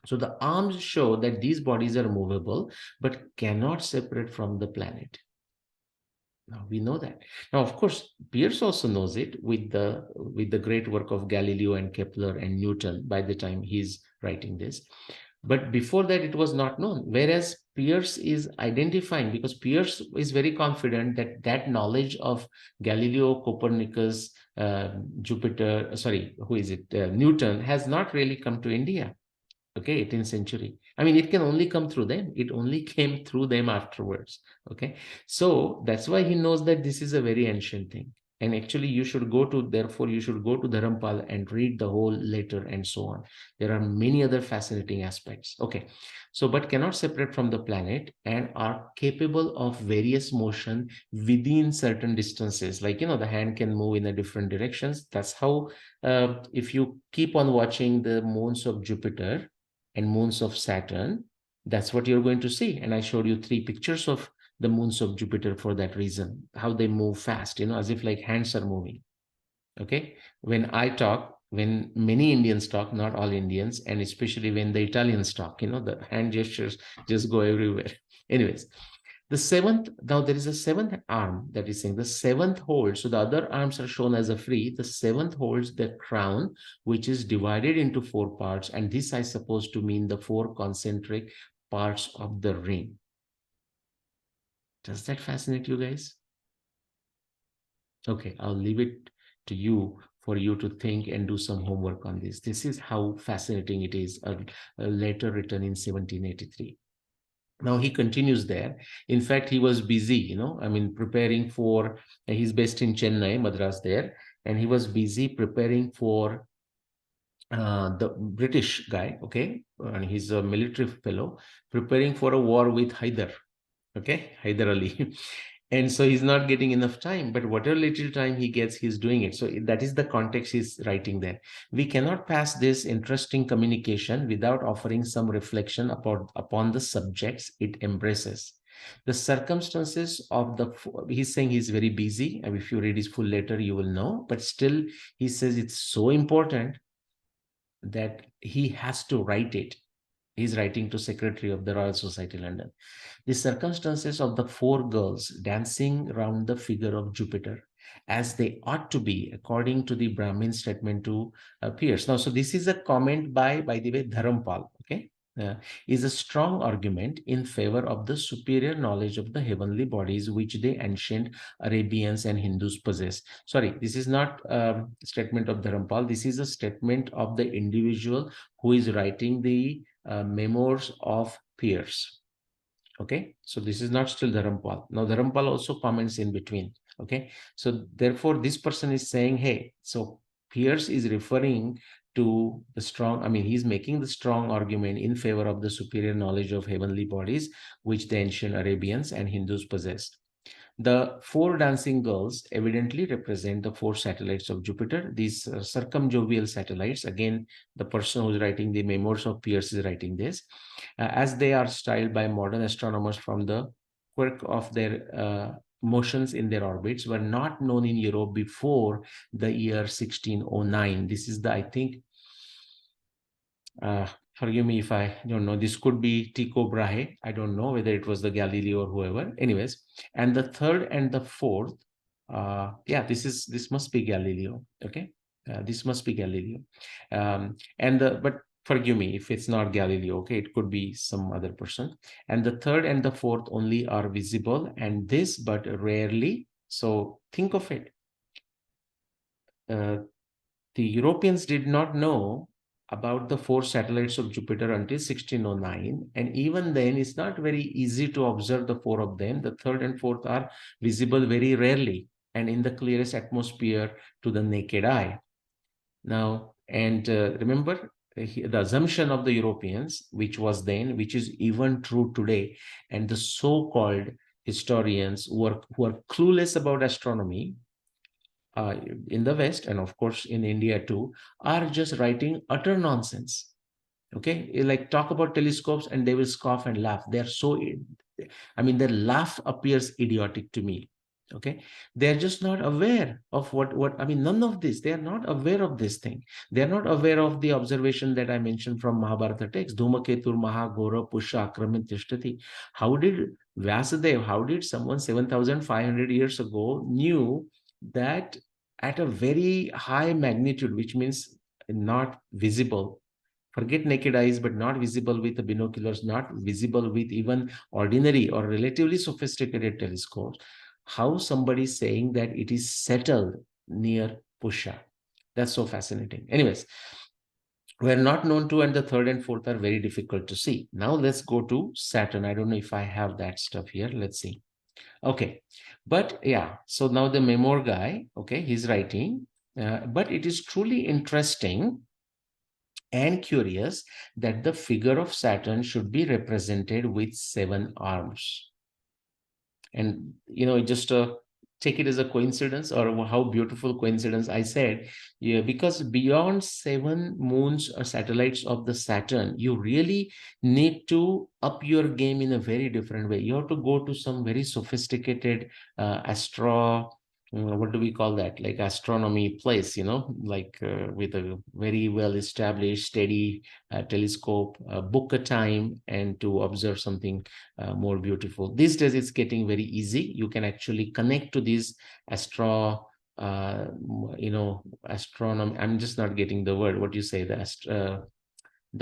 Speaker 1: So the arms show that these bodies are movable, but cannot separate from the planet. Now we know that. Now, of course, Pierce also knows it with the great work of Galileo and Kepler and Newton by the time he's writing this. But before that, it was not known. Whereas Pierce is identifying, because Pierce is very confident that that knowledge of Galileo, Copernicus, Jupiter, sorry, who is it? Newton has not really come to India. Okay, 18th century. I mean, it can only come through them. It only came through them afterwards. Okay, so that's why he knows that this is a very ancient thing. And actually, therefore, you should go to Dharampal and read the whole letter and so on. There are many other fascinating aspects. Okay, so but cannot separate from the planet and are capable of various motion within certain distances. Like, the hand can move in a different directions. That's how, if you keep on watching the moons of Jupiter and moons of Saturn, that's what you're going to see. And I showed you 3 pictures of the moons of Jupiter for that reason, how they move fast, as if like hands are moving. Okay. When many Indians talk, not all Indians, and especially when the Italians talk, the hand gestures just go everywhere. Anyways, now there is a seventh arm that is saying the seventh holds. So the other arms are shown as a free. The seventh holds the crown, which is divided into 4 parts. And this I suppose to mean the 4 concentric parts of the ring. Does that fascinate you guys? Okay, I'll leave it to you for you to think and do some homework on this. This is how fascinating it is, a letter written in 1783. Now he continues there. In fact, he was busy, preparing for, he's based in Chennai, Madras there, and he was busy preparing for the British guy, okay, and he's a military fellow, preparing for a war with Hyder, okay, Hyder Ali. And so he's not getting enough time, but whatever little time he gets, he's doing it. So that is the context he's writing there. We cannot pass this interesting communication without offering some reflection upon the subjects it embraces. The circumstances of he's saying he's very busy. And if you read his full letter, you will know, but still he says it's so important that he has to write it. He's writing to Secretary of the Royal Society, London. The circumstances of the 4 girls dancing round the figure of Jupiter, as they ought to be, according to the Brahmin statement to Pierce. Now, so this is a comment by the way, Dharampal, okay? Is a strong argument in favor of the superior knowledge of the heavenly bodies which the ancient Arabians and Hindus possess. Sorry, this is not a statement of Dharampal. This is a statement of the individual who is writing the memoirs of Pierce. Okay, so this is not still Dharampal. Now Dharampal also comments in between. Okay, so therefore this person is saying, hey, so Pierce is referring to the strong, he's making the strong argument in favor of the superior knowledge of heavenly bodies which the ancient Arabians and Hindus possessed. The 4 dancing girls evidently represent the 4 satellites of Jupiter. These circumjovial satellites, again, the person who's writing the memoirs of Pierce is writing this, as they are styled by modern astronomers from the quirk of their motions in their orbits, were not known in Europe before the year 1609. This is I think, forgive me if I don't know, this could be Tycho Brahe. I don't know whether it was the Galileo or whoever. Anyways, and the third and the fourth, this must be Galileo. Okay, this must be Galileo. But forgive me if it's not Galileo. Okay, it could be some other person. And the third and the fourth only are visible, and this but rarely. So think of it. The Europeans did not know about the 4 satellites of Jupiter until 1609. And even then, it's not very easy to observe the 4 of them. The third and fourth are visible very rarely and in the clearest atmosphere to the naked eye. Now, and remember, the assumption of the Europeans, which was then, which is even true today, and the so-called historians who are clueless about astronomy, in the West, and of course in India too, are just writing utter nonsense. Okay, like talk about telescopes and they will scoff and laugh. They're so, their laugh appears idiotic to me. Okay, they're just not aware of what I mean, none of this, they are not aware of this thing. They are not aware of the observation that I mentioned from Mahabharata text, Dhumaketur Mahagora Pusha Akramit Tishtati. How did Vyasadeva, how did someone 7,500 years ago knew that at a very high magnitude, which means not visible, forget naked eyes, but not visible with the binoculars, not visible with even ordinary or relatively sophisticated telescopes, how somebody is saying that it is settled near Pusha. That's so fascinating. Anyways, were not known to, and the third and fourth are very difficult to see. Now let's go to Saturn. I don't know if I have that stuff here. Let's see. Okay, but yeah, so now the Memor guy, okay, he's writing, but it is truly interesting and curious that the figure of Saturn should be represented with 7 arms. And just take it as a coincidence, or how beautiful coincidence I said. Yeah, because beyond 7 moons or satellites of the Saturn, you really need to up your game in a very different way. You have to go to some very sophisticated what do we call that, like astronomy place, like with a very well established steady telescope, book a time and to observe something more beautiful. These days it's getting very easy. You can actually connect to these uh, astronomy. I'm just not getting the word. What do you say? The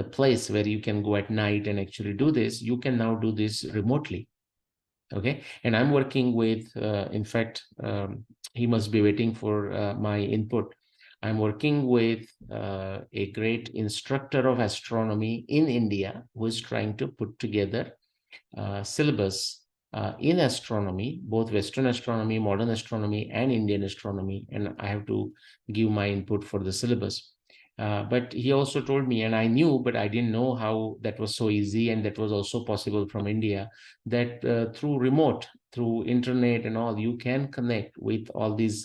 Speaker 1: place where you can go at night and actually do this. You can now do this remotely. Okay, and I'm working with. In fact, he must be waiting for my input. I'm working with a great instructor of astronomy in India who is trying to put together syllabus in astronomy, both Western astronomy, modern astronomy, and Indian astronomy. And I have to give my input for the syllabus. But he also told me, and I knew, but I didn't know how that was so easy, and that was also possible from India, that through remote, through internet and all, you can connect with all these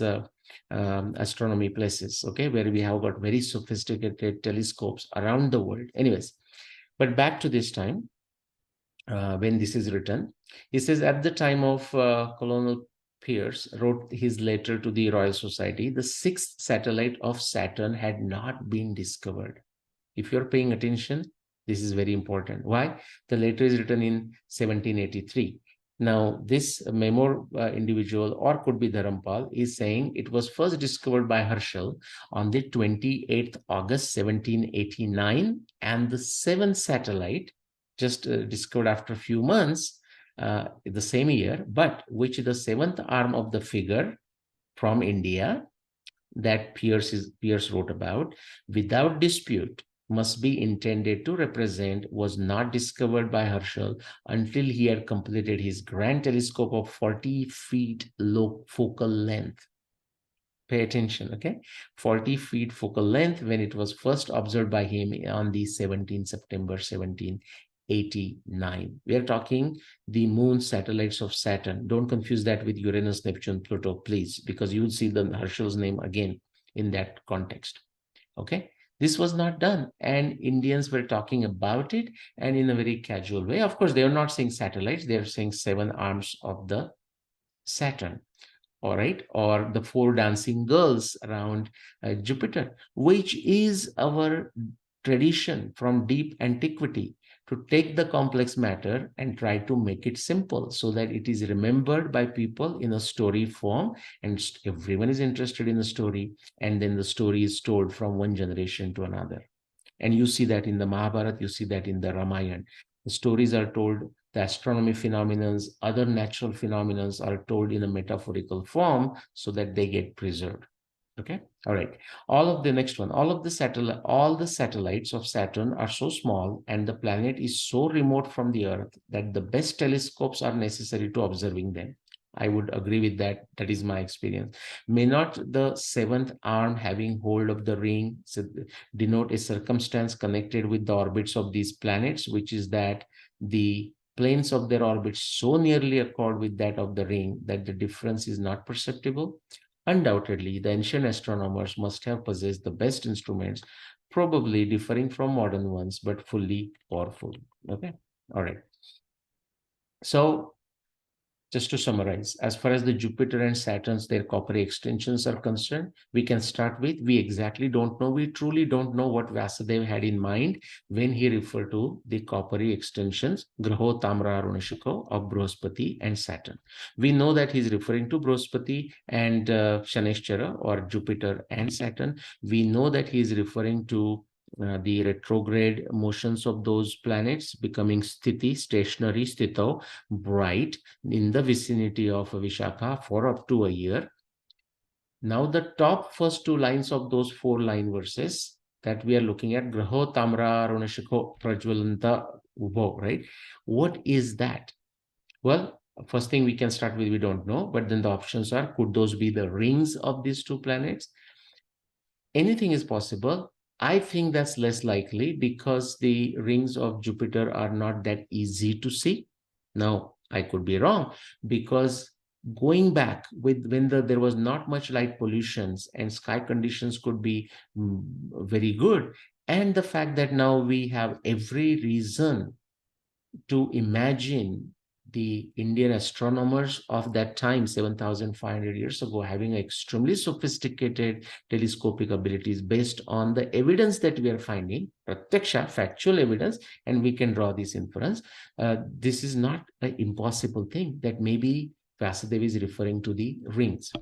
Speaker 1: astronomy places, okay, where we have got very sophisticated telescopes around the world. Anyways, but back to this time, when this is written. He says, at the time of Colonel Pierce wrote his letter to the Royal Society, the sixth satellite of Saturn had not been discovered. If you're paying attention, this is very important. Why? The letter is written in 1783. Now, this Memor individual, or could be Dharampal, is saying it was first discovered by Herschel on the 28th August 1789, and the seventh satellite just discovered after a few months the same year, but which the seventh arm of the figure from India that Pierce wrote about, without dispute, must be intended to represent, was not discovered by Herschel until he had completed his grand telescope of 40 feet low focal length. Pay attention, okay? 40 feet focal length when it was first observed by him on the 17th September 1789. We are talking the moon satellites of Saturn. Don't confuse that with Uranus, Neptune, Pluto, please, because you will see the Herschel's name again in that context. Okay, this was not done, and Indians were talking about it, and in a very casual way. Of course, they are not saying satellites, they are saying 7 arms of the Saturn. All right, or the 4 dancing girls around Jupiter, which is our tradition from deep antiquity, to take the complex matter and try to make it simple so that it is remembered by people in a story form, and everyone is interested in the story, and then the story is told from one generation to another. And you see that in the Mahabharata, you see that in the Ramayana. The stories are told, the astronomy phenomena, other natural phenomena are told in a metaphorical form so that they get preserved. Okay, all right. All the satellites of Saturn are so small, and the planet is so remote from the Earth that the best telescopes are necessary to observing them. I would agree with that. That is my experience. May not the seventh arm having hold of the ring denote a circumstance connected with the orbits of these planets, which is that the planes of their orbits so nearly accord with that of the ring that the difference is not perceptible? Undoubtedly, the ancient astronomers must have possessed the best instruments, probably differing from modern ones, but fully powerful. Okay, all right. So just to summarize, as far as the Jupiter and Saturn's, their coppery extensions are concerned, we can start with, we exactly don't know, we truly don't know what Vasudev had in mind when he referred to the coppery extensions, Graho Tamra Arunashiko of Brihaspati and Saturn. We know that he's referring to Brihaspati and Shaneshchara, or Jupiter and Saturn. We know that he is referring to the retrograde motions of those planets becoming sthiti, stationary, sthito, bright in the vicinity of Vishakha for up to a year. Now the top first two lines of those 4-line verses that we are looking at, Graho Tamra Runashiko Prajvalanta Ubho, right? What is that? Well, first thing we can start with, we don't know, but then the options are, could those be the rings of these two planets? Anything is possible. I think that's less likely because the rings of Jupiter are not that easy to see. Now, I could be wrong, because going back with when there was not much light pollutions and sky conditions could be very good, and the fact that now we have every reason to imagine the Indian astronomers of that time, 7,500 years ago, having extremely sophisticated telescopic abilities based on the evidence that we are finding, pratyaksha, factual evidence, and we can draw this inference. This is not an impossible thing, that maybe Vasudev is referring to the rings.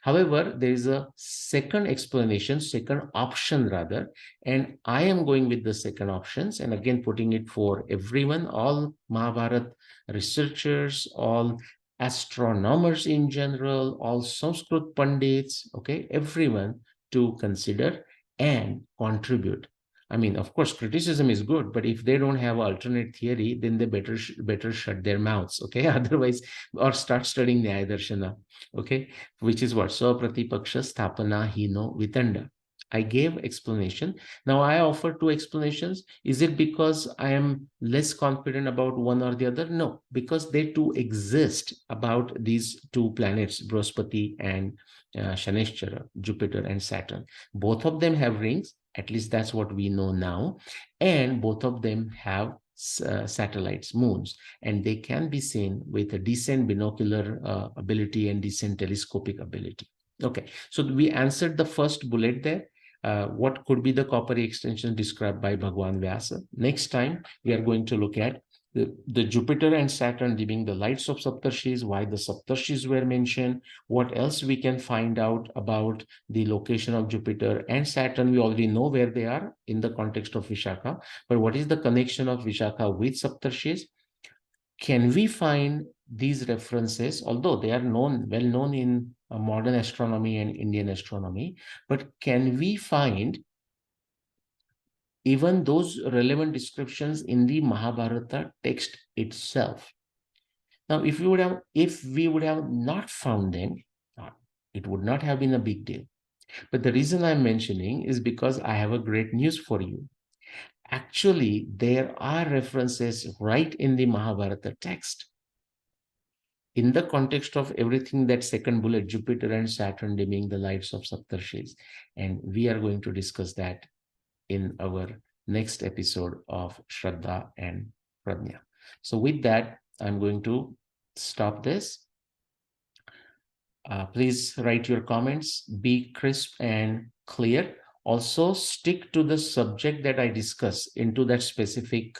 Speaker 1: However, there is a second explanation, second option rather, and I am going with the second options, and again putting it for everyone, all Mahabharata researchers, all astronomers in general, all Sanskrit Pandits, okay, everyone to consider and contribute. I mean, of course, criticism is good, but if they don't have alternate theory, then they better shut their mouths, okay? Otherwise, or start studying Nyaya Darshana, okay? Which is what? Sapratipaksha Sthapana Hino Vitanda. I gave explanation. Now I offer two explanations. Is it because I am less confident about one or the other? No, because they too exist about these two planets, Brihaspati and Shaneshchara, Jupiter and Saturn. Both of them have rings. At least that's what we know now. And both of them have satellites, moons, and they can be seen with a decent binocular ability and decent telescopic ability. Okay, so we answered the first bullet there. What could be the coppery extension described by Bhagwan Vyasa? Next time, we are going to look at the Jupiter and Saturn giving the lights of Saptarshis, why the Saptarshis were mentioned, what else we can find out about the location of Jupiter and Saturn. We already know where they are in the context of Vishakha, but what is the connection of Vishakha with Saptarshis? Can we find these references, although they are well known in modern astronomy and Indian astronomy, but can we find even those relevant descriptions in the Mahabharata text itself? Now, if we would have not found them, it would not have been a big deal. But the reason I'm mentioning is because I have a great news for you. Actually, there are references right in the Mahabharata text. In the context of everything, that second bullet, Jupiter and Saturn dimming the lights of Saptarshis. And we are going to discuss that in our next episode of Shraddha and Pradnya. So with that, I'm going to stop this. Please write your comments, be crisp and clear. Also, stick to the subject that I discuss into that specific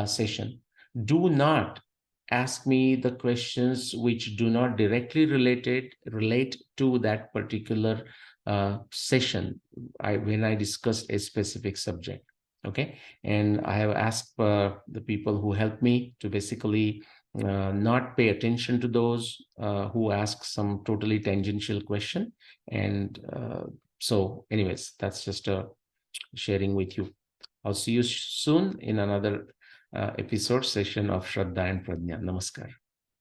Speaker 1: session. Do not ask me the questions which do not directly relate to that particular session when I discuss a specific subject. Okay, and I have asked the people who help me to basically not pay attention to those who ask some totally tangential question. And so anyways, that's just a sharing with you. I'll see you soon in another episode session of Shraddha and Pradnya. Namaskar.